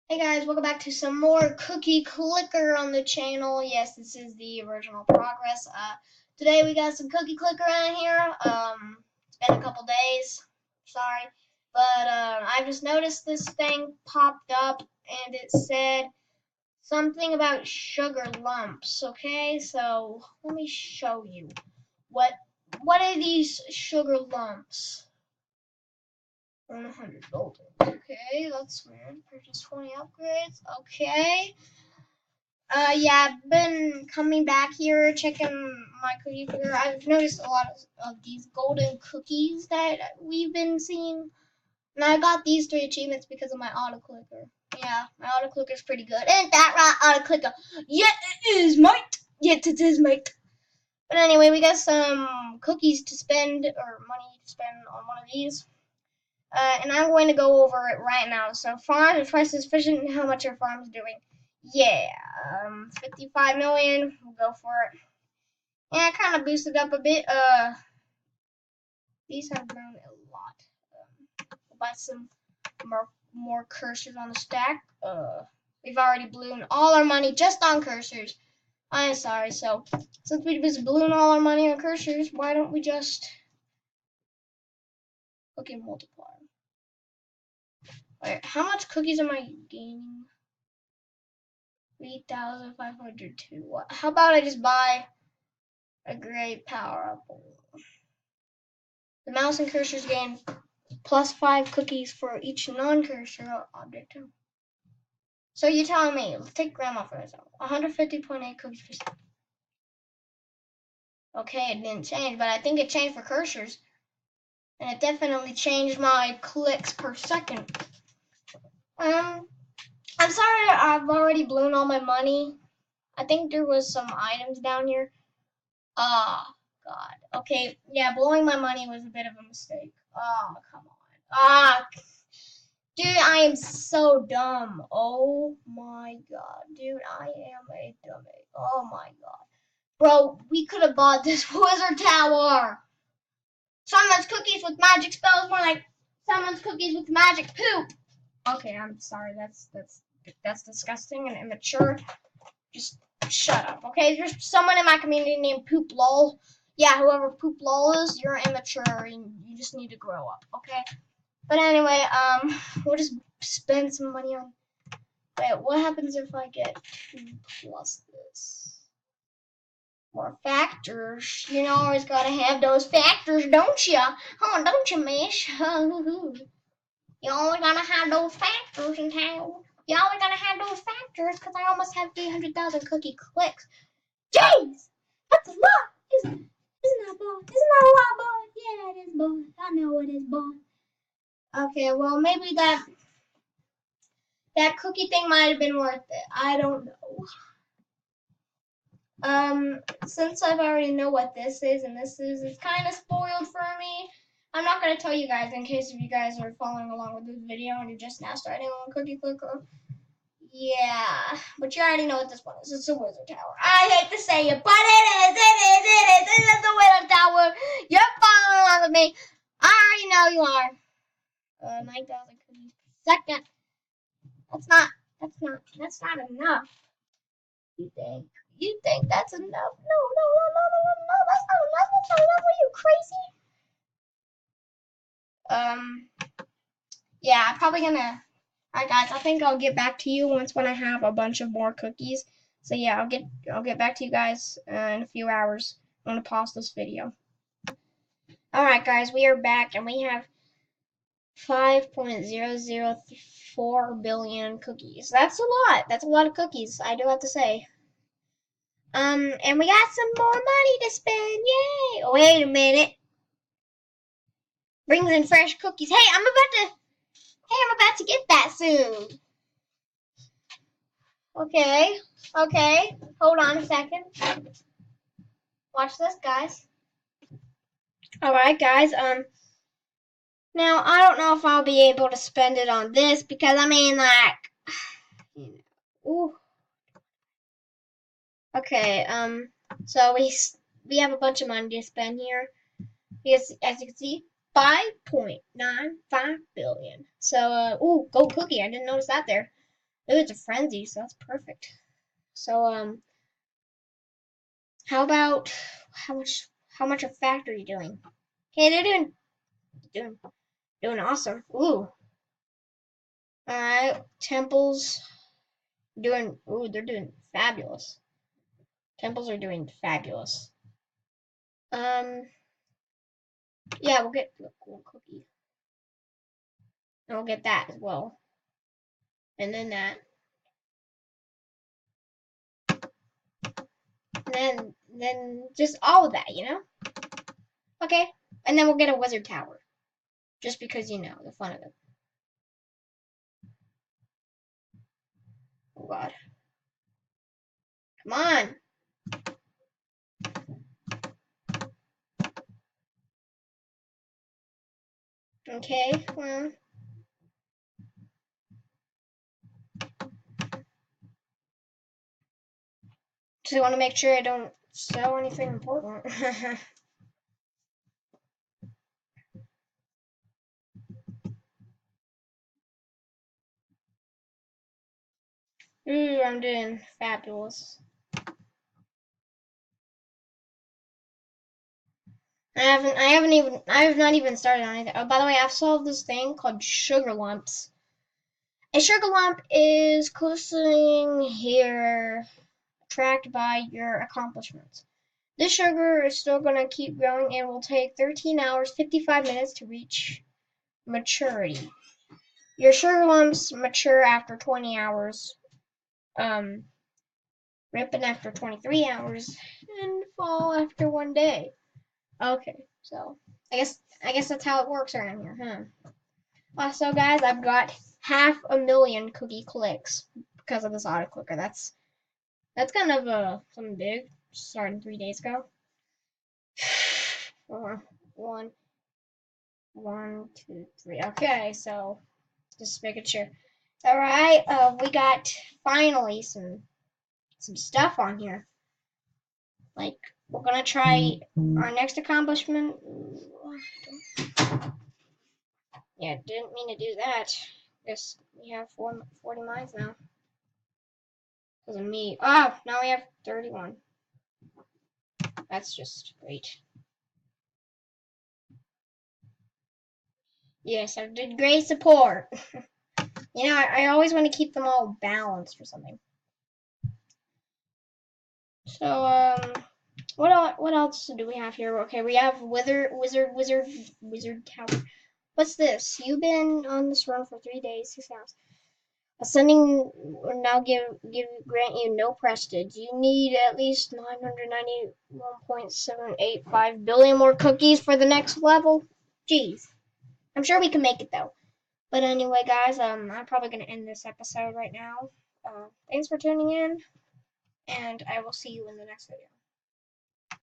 Hey guys, welcome back to some more Cookie Clicker on the channel. Yes, this is the original progress. Today we got some Cookie Clicker on here. It's been a couple days, sorry, but I just noticed this thing popped up and it said something about sugar lumps. Okay, so let me show you what are these sugar lumps. 100 gold. Okay, that's weird. Purchase 20 upgrades. Okay. Yeah, I've been coming back here, checking my cookie clicker. I've noticed a lot of these golden cookies that we've been seeing. And I got these 3 achievements because of my auto clicker. Yeah, my auto clicker is pretty good. Ain't that right, auto clicker? Yeah, it is, mate. Yes, it is, mate. But anyway, we got some cookies to spend, or money to spend on one of these. And I'm going to go over it right now. So farm, if price is sufficient, how much your farm's doing? Yeah, 55 million. We'll go for it. Yeah, I kind of boosted up a bit. These have grown a lot. We'll buy some more cursors on the stack. We've already ballooned all our money just on cursors. I'm sorry. So since we just ballooned all our money on cursors, why don't we just look at multiplier? Wait, how much cookies am I gaining? 3,502. What? How about I just buy a great power up? The mouse and cursors gain plus 5 cookies for each non-cursor object. So you're telling me, let's take grandma for example. 150.8 cookies per second. Okay, it didn't change, but I think it changed for cursors. And it definitely changed my clicks per second. I'm sorry I've already blown all my money. I think there was some items down here. Ah, God. Okay, yeah, blowing my money was a bit of a mistake. Oh, come on. Dude, I am so dumb. Oh my God, dude, I am a dummy. Oh my God. Bro, we could have bought this wizard tower. Someone's cookies with magic spells, more like someone's cookies with magic poop. Okay, I'm sorry. That's disgusting and immature. Just shut up, okay? There's someone in my community named Poop Lol. Yeah, whoever Poop Lol is, you're immature and you just need to grow up, okay? But anyway, we'll just spend some money on. Wait, what happens if I get 2 plus this? More factors. You know, always gotta have those factors, don't ya? Oh, don't you, miss? You always gotta have those factors in town. You always gotta have those factors, because I almost have 300,000 cookie clicks. Jeez! That's a lot! Isn't that, boy? Isn't that a lot, boy? Yeah, it is, boy. I know it is, boy. Okay, well, maybe that cookie thing might have been worth it. I don't know. Since I've already know what this is, and this is, it's kind of spoiled for me. I'm not gonna tell you guys in case if you guys are following along with this video and you're just now starting on Cookie Clicker. Yeah, but you already know what this one is. It's a wizard tower. I hate to say it, but it is the wizard tower. You're following along with me. I already know you are. 9,000 cookies per second. That's not enough. You think? You think that's enough? No, that's not enough. That's not enough. Are you crazy? Yeah, I'm probably gonna. Alright, guys. I think I'll get back to you when I have a bunch of more cookies. So yeah, I'll get back to you guys in a few hours. I'm gonna pause this video. Alright, guys, we are back and we have 5.004 billion cookies. That's a lot. That's a lot of cookies. I do have to say. And we got some more money to spend. Yay! Oh, wait a minute. Brings in fresh cookies. Hey, I'm about to get that soon. Okay. Okay. Hold on a second. Watch this, guys. Alright, guys. Now I don't know if I'll be able to spend it on this because I mean like ooh. Okay, so we have a bunch of money to spend here. Because as you can see, 5.95 billion. So ooh, gold cookie. I didn't notice that there. Ooh, it's a frenzy, so that's perfect. So how about how much of fact are you doing? Okay, they're doing doing awesome. Ooh. Alright, temples doing they're doing fabulous. Temples are doing fabulous. Um yeah, we'll get the cool cookie. And we'll get that as well. And then that. And then just all of that, you know? Okay. And then we'll get a wizard tower. Just because the fun of it. Oh god. Come on. Okay, well. So I want to make sure I don't sell anything important. Ooh, I'm doing fabulous. I have not even started on anything. Oh, by the way, I've solved this thing called sugar lumps. A sugar lump is closely here tracked by your accomplishments. This sugar is still going to keep growing and will take 13 hours, 55 minutes to reach maturity. Your sugar lumps mature after 20 hours, ripen after 23 hours, and fall after 1 day. Okay, so I guess that's how it works around here, huh? Also, guys, I've got 500,000 cookie clicks because of this auto clicker. That's kind of something big. Starting 3 days ago. One, one, two, three. Okay, so just making sure. All right, we got finally some stuff on here. Like we're gonna try our next accomplishment. Yeah, didn't mean to do that. Guess we have 40 mines now. Because of me. Oh, now we have 31. That's just great. Yes, I did great support. I always want to keep them all balanced or something. So, what else do we have here? Okay, we have wizard tower. What's this? You've been on this run for 3 days, 6 hours. Ascending will now grant you no prestige. You need at least 991.785 billion more cookies for the next level. Jeez. I'm sure we can make it though. But anyway, guys, I'm probably gonna end this episode right now. Thanks for tuning in, and I will see you in the next video.